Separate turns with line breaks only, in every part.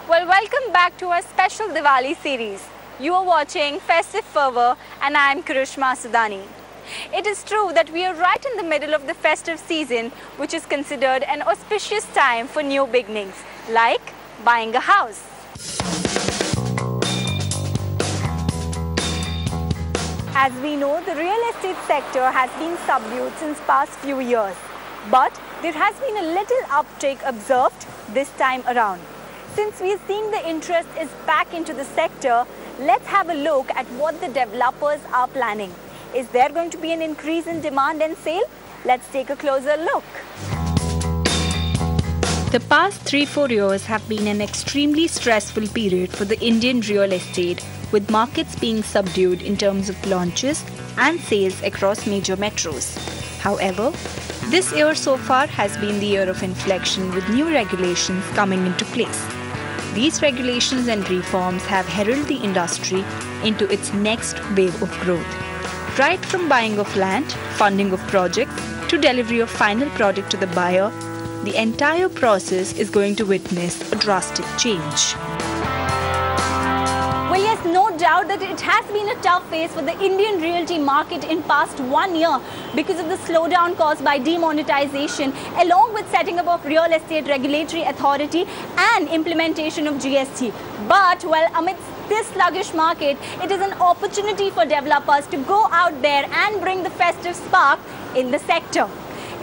Well, welcome back to our special Diwali series. You are watching Festive Fervor and I am Karishma Sudani. It is true that we are right in the middle of the festive season, which is considered an auspicious time for new beginnings, like buying a house. As we know, the real estate sector has been subdued since past few years. But there has been a little uptake observed this time around. Since we are seeing the interest is back into the sector, let's have a look at what the developers are planning. Is there going to be an increase in demand and sale? Let's take a closer look. The past 3-4 years have been an extremely stressful period for the Indian real estate, with markets being subdued in terms of launches and sales across major metros. However, this year so far has been the year of inflection, with new regulations coming into place. These regulations and reforms have heralded the industry into its next wave of growth. Right from buying of land, funding of projects, to delivery of final product to the buyer, the entire process is going to witness a drastic change. Well, yes, no doubt that it has been a tough phase for the Indian realty market in past 1 year because of the slowdown caused by demonetization, along with setting up of real estate regulatory authority and implementation of GST. But, well, amidst this sluggish market, it is an opportunity for developers to go out there and bring the festive spark in the sector.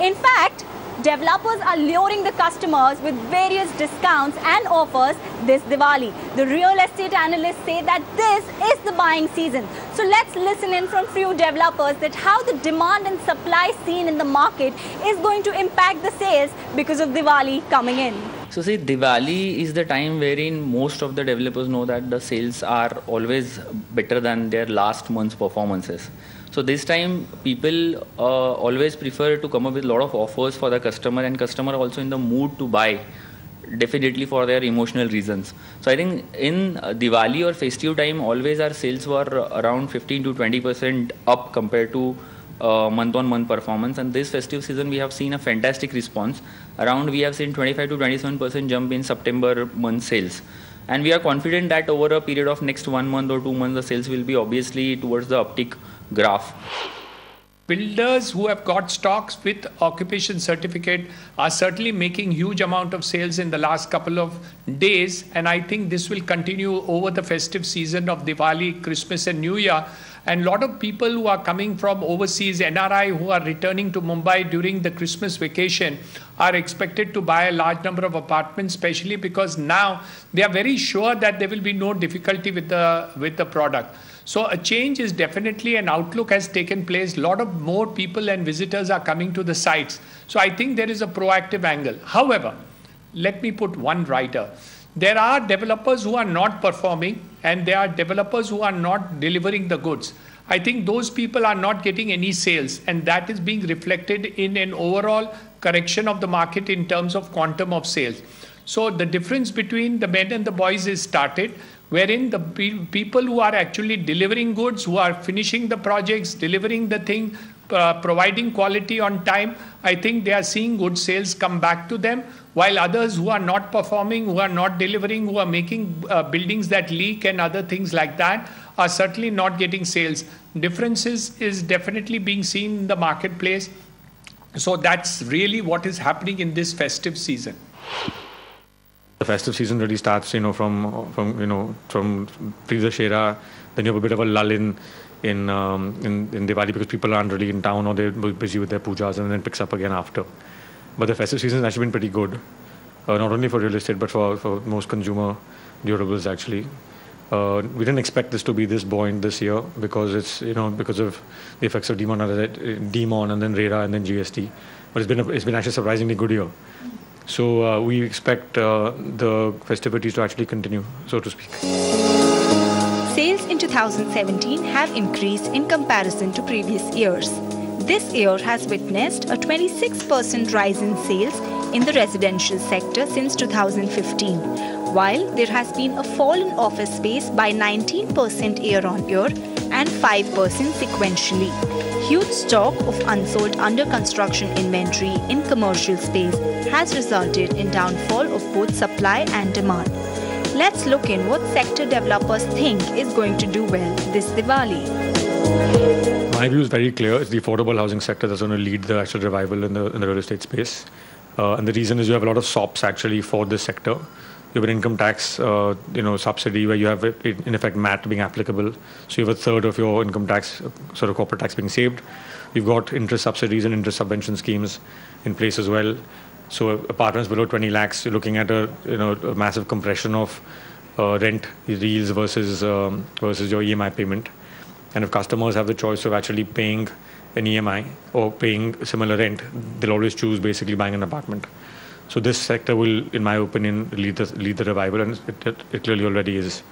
In fact, developers are luring the customers with various discounts and offers this Diwali. The real estate analysts say that this is the buying season. So let's listen in from few developers that how the demand and supply seen in the market is going to impact the sales because of Diwali coming in.
So see, Diwali is the time wherein most of the developers know that the sales are always better than their last month's performances. So this time people always prefer to come up with a lot of offers for the customer, and customer also in the mood to buy, definitely for their emotional reasons. So I think in Diwali or festive time, always our sales were around 15 to 20% up compared to month-on-month performance, and this festive season we have seen a fantastic response. Around we have seen 25 to 27% jump in September month sales, and we are confident that over a period of next 1 month or 2 months the sales will be obviously towards the uptick graph.
Builders who have got stocks with occupation certificate are certainly making huge amount of sales in the last couple of days, and I think this will continue over the festive season of Diwali, Christmas and New Year. And a lot of people who are coming from overseas, NRI, who are returning to Mumbai during the Christmas vacation are expected to buy a large number of apartments, especially because now they are very sure that there will be no difficulty with the product. So a change is definitely, an outlook has taken place. A lot of more people and visitors are coming to the sites. So I think there is a proactive angle. However, let me put one rider. There are developers who are not performing, and there are developers who are not delivering the goods. I think those people are not getting any sales, and that is being reflected in an overall correction of the market in terms of quantum of sales. So the difference between the men and the boys is started, wherein the people who are actually delivering goods, who are finishing the projects, delivering the thing, providing quality on time, I think they are seeing good sales come back to them, while others who are not performing, who are not delivering, who are making buildings that leak and other things like that are certainly not getting sales. Differences is definitely being seen in the marketplace. So that's really what is happening in this festive season.
The festive season really starts, from previous era. Then you have a bit of a lull in Diwali because people aren't really in town or they're busy with their pujas, and then picks up again after. But the festive season has actually been pretty good, not only for real estate but for most consumer durables actually. We didn't expect this to be this buoyant this year because it's because of the effects of demon and then RERA and then GST. But it's been actually a surprisingly good year. So we expect the festivities to actually continue, so to speak.
Sales in 2017 have increased in comparison to previous years. This year has witnessed a 26% rise in sales in the residential sector since 2015, while there has been a fall in office space by 19% year-on-year and 5% sequentially. Huge stock of unsold under construction inventory in commercial space has resulted in downfall of both supply and demand. Let's look in what sector developers think is going to do well this Diwali.
My view is very clear. It's the affordable housing sector that's going to lead the actual revival in the real estate space. And the reason is you have a lot of SOPs actually for this sector. You have an income tax, subsidy where you have, in effect, MAT being applicable. So you have a third of your income tax, sort of corporate tax being saved. You've got interest subsidies and interest subvention schemes in place as well. So apartments below 20 lakhs, you're looking at a massive compression of rent yields versus your EMI payment. And if customers have the choice of actually paying an EMI or paying similar rent, they'll always choose basically buying an apartment. So this sector will, in my opinion, lead the revival, and it clearly already is.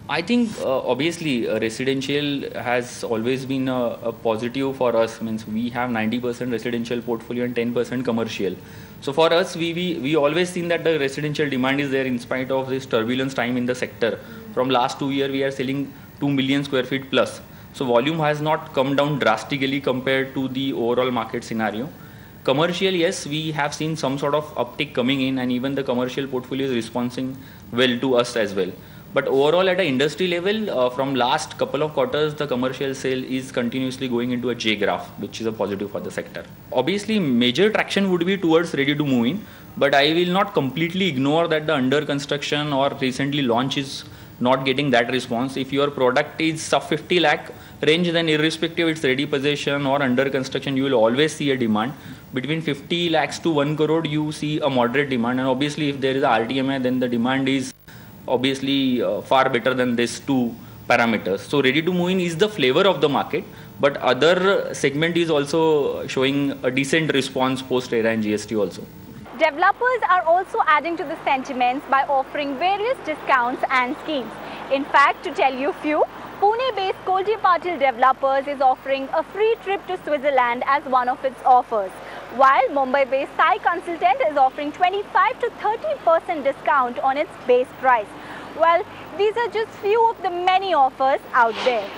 I think obviously residential has always been a positive for us. Means we have 90% residential portfolio and 10% commercial. So for us, we always seen that the residential demand is there in spite of this turbulence time in the sector. From last 2 years, we are selling 2 million square feet plus. So volume has not come down drastically compared to the overall market scenario. Commercial, yes, we have seen some sort of uptick coming in, and even the commercial portfolio is responding well to us as well. But overall, at an industry level, from last couple of quarters, the commercial sale is continuously going into a J graph, which is a positive for the sector. Obviously, major traction would be towards ready to move in, but I will not completely ignore that the under construction or recently launch is not getting that response. If your product is sub 50 lakh range, then irrespective of its ready possession or under construction, you will always see a demand. Between 50 lakhs to 1 crore, you see a moderate demand. And obviously, if there is a RTMI, then the demand is obviously far better than these two parameters. So ready to move in is the flavor of the market, but other segment is also showing a decent response post era and GST also.
Developers are also adding to the sentiments by offering various discounts and schemes. In fact, to tell you a few, Pune-based Kolti Patil Developers is offering a free trip to Switzerland as one of its offers, while Mumbai-based Sai Consultant is offering 25 to 30% discount on its base price. Well, these are just few of the many offers out there.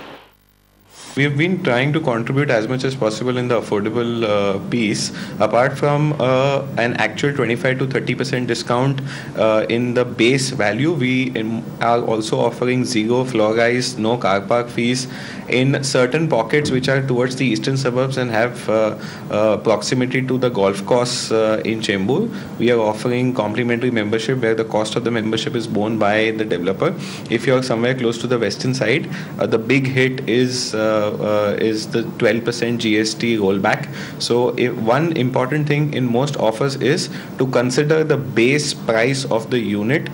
We have been trying to contribute as much as possible in the affordable piece. Apart from an actual 25 to 30% discount in the base value, we are also offering zero floor rise, no car park fees in certain pockets which are towards the eastern suburbs and have proximity to the golf course in Chembur. We are offering complimentary membership where the cost of the membership is borne by the developer. If you are somewhere close to the western side, the big hit is the 12% GST rollback. So one important thing in most offers is to consider the base price of the unit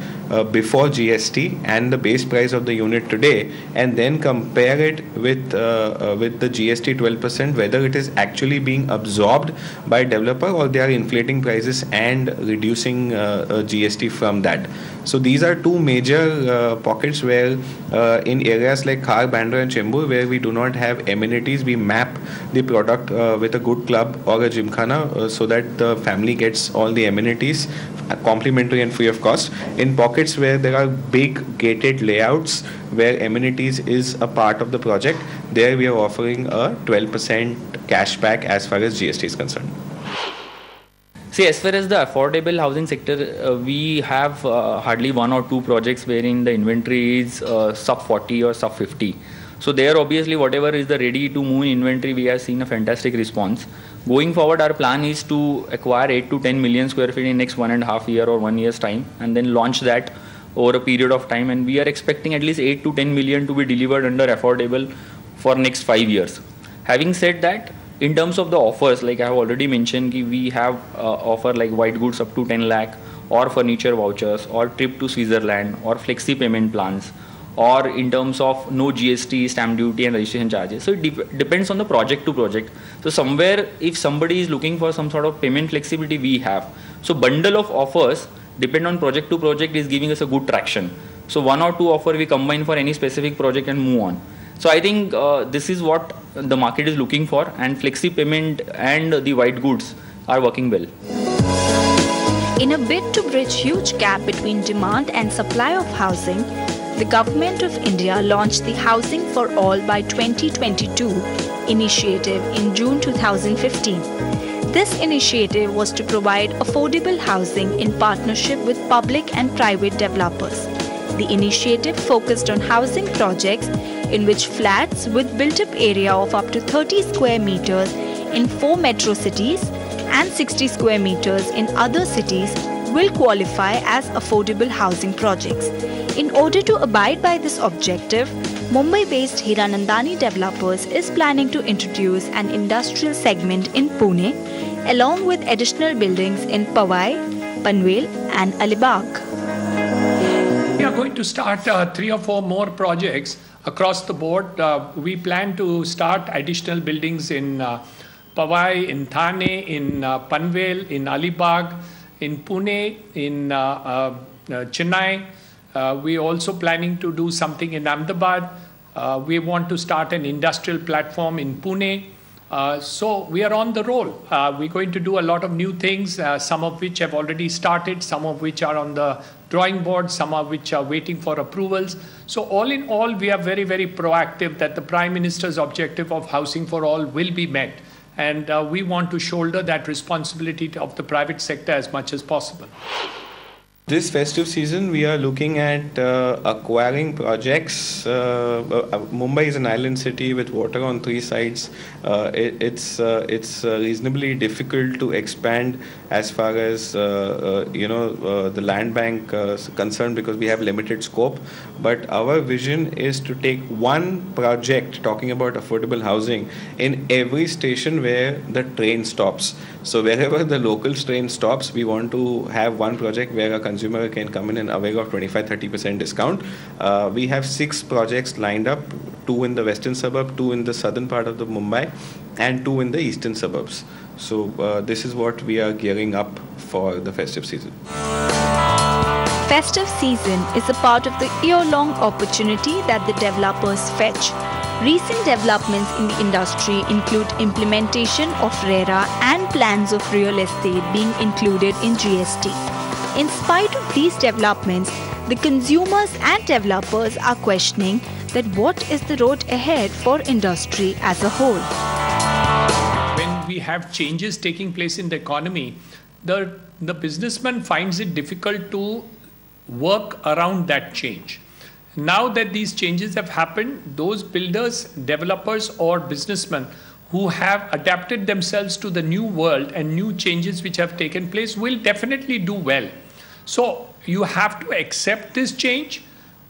before GST and the base price of the unit today, and then compare it with the GST 12%, whether it is actually being absorbed by developer or they are inflating prices and reducing GST from that. So these are two major pockets where in areas like Khar, Bandra and Chembur, where we do not have amenities, we map the product with a good club or a gymkhana so that the family gets all the amenities complimentary and free of cost. In pockets where there are big gated layouts where amenities is a part of the project, there we are offering a 12% cashback as far as GST is concerned.
See, as far as the affordable housing sector, we have hardly 1 or 2 projects wherein the inventory is sub 40 or sub 50. So there obviously whatever is the ready to move inventory, we have seen a fantastic response. Going forward, our plan is to acquire 8 to 10 million square feet in next 1.5 year or 1 year's time, and then launch that over a period of time. And we are expecting at least 8 to 10 million to be delivered under affordable for next 5 years. Having said that, in terms of the offers, like I have already mentioned, we have offer like white goods up to 10 lakh, or furniture vouchers, or trip to Switzerland, or flexi payment plans, or in terms of no GST, stamp duty and registration charges. So it depends on the project to project. So somewhere if somebody is looking for some sort of payment flexibility, we have. So bundle of offers depend on project to project is giving us a good traction. So 1 or 2 offer we combine for any specific project and move on. So I think this is what the market is looking for, and flexi payment and the white goods are working well.
In a bid to bridge huge gap between demand and supply of housing, the Government of India launched the Housing for All by 2022 initiative in June 2015.
This initiative was to provide affordable housing in partnership with public and private developers. The initiative focused on housing projects in which flats with built-up area of up to 30 square meters in 4 metro cities and 60 square meters in other cities will qualify as affordable housing projects. In order to abide by this objective, Mumbai-based Hiranandani Developers is planning to introduce an industrial segment in Pune, along with additional buildings in Powai, Panvel and Alibag.
We are going to start 3 or 4 more projects across the board. We plan to start additional buildings in Powai, in Thane, in Panvel, in Alibag, in Pune, in Chennai. We are also planning to do something in Ahmedabad. We want to start an industrial platform in Pune. So we are on the roll. We're going to do a lot of new things, some of which have already started, some of which are on the drawing board, some of which are waiting for approvals. So all in all, we are very, very proactive that the Prime Minister's objective of housing for all will be met. And we want to shoulder that responsibility of the private sector as much as possible.
This festive season, we are looking at acquiring projects. Mumbai is an island city with water on 3 sides. It's reasonably difficult to expand as far as the land bank is concerned because we have limited scope. But our vision is to take one project, talking about affordable housing, in every station where the train stops. So wherever the local train stops, we want to have one project where a consumer can come in and avail of 25-30% discount. We have 6 projects lined up, 2 in the western suburb, 2 in the southern part of the Mumbai, and 2 in the eastern suburbs. So this is what we are gearing up for the festive season.
Festive season is a part of the year-long opportunity that the developers fetch. Recent developments in the industry include implementation of RERA and plans of real estate being included in GST. In spite of these developments, the consumers and developers are questioning that what is the road ahead for industry as a whole.
When we have changes taking place in the economy, the businessman finds it difficult to work around that change. Now that these changes have happened, those builders, developers or businessmen who have adapted themselves to the new world and new changes which have taken place will definitely do well. So you have to accept this change,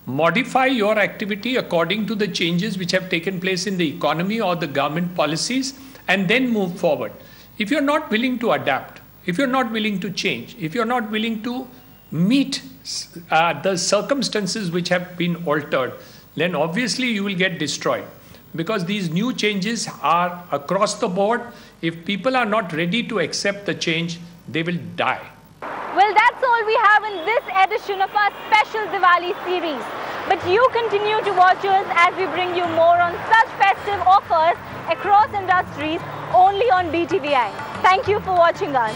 modify your activity according to the changes which have taken place in the economy or the government policies, and then move forward. If you're not willing to adapt, if you're not willing to change, if you're not willing to meet the circumstances which have been altered, then obviously you will get destroyed. Because these new changes are across the board. If people are not ready to accept the change, they will die.
Well, that's all we have in this edition of our special Diwali series. But you continue to watch us as we bring you more on such festive offers across industries only on BTVi. Thank you for watching us.